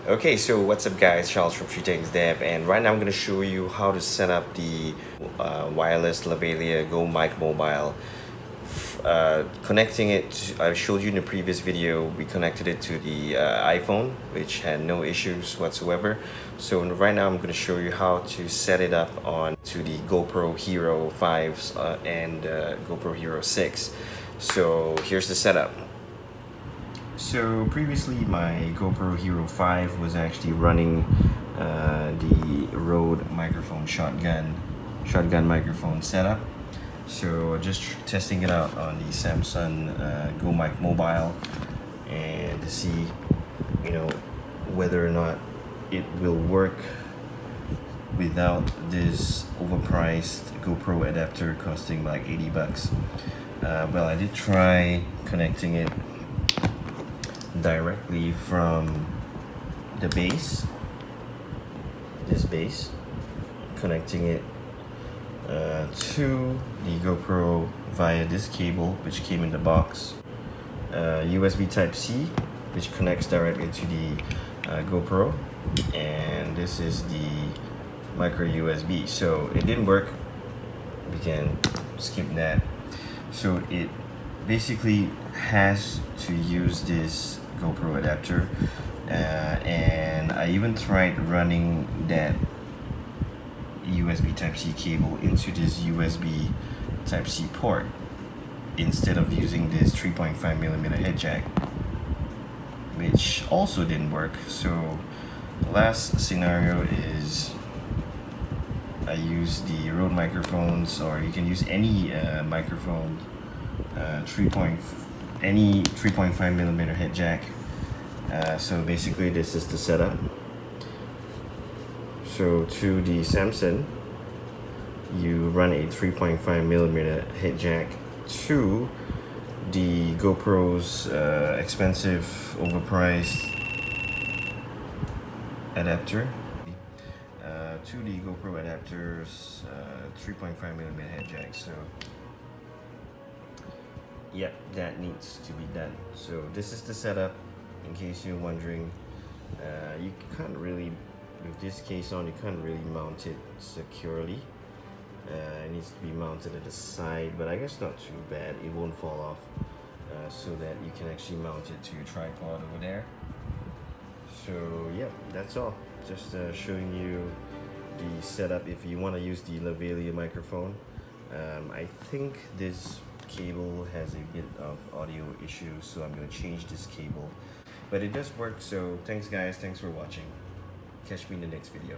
Okay, so what's up guys, Charles from 3Things Dev, and right now I'm going to show you how to set up the wireless Lavalier Go Mic Mobile. Connecting it, I showed you in the previous video, we connected it to the iPhone, which had no issues whatsoever. So right now I'm going to show you how to set it up on to the GoPro Hero 5s and GoPro Hero 6. So here's the setup. So previously my GoPro Hero 5 was actually running the Rode microphone shotgun microphone setup. So just testing it out on the Samsung Go Mic Mobile and to see, whether or not it will work without this overpriced GoPro adapter costing like 80 bucks. Well, I did try connecting it directly from the base, this base, connecting it to the GoPro via this cable which came in the box, USB Type-C which connects directly to the GoPro, and this is the micro USB. So it didn't work, we can skip that. So it basically has to use this GoPro adapter, and I even tried running that USB Type-C cable into this USB Type-C port instead of using this 3.5mm head jack, which also didn't work. So the last scenario is I use the Rode microphones, or you can use any microphone, any 3.5mm head jack. So basically this is the setup. So to the Samson, you run a 3.5mm head jack to the GoPro's expensive, overpriced adapter, to the GoPro adapter's 3.5mm head jack. So yep, that needs to be done. So this is the setup, in case you're wondering. You can't really, with this case on, you can't really mount it securely. It needs to be mounted at the side, but I guess not too bad, it won't fall off, so that you can actually mount it to your tripod over there. So yeah, that's all. Just showing you the setup if you want to use the Lavalier microphone. I think this cable has a bit of audio issues, so I'm going to change this cable, but it does work. So thanks guys, thanks for watching. Catch me in the next video.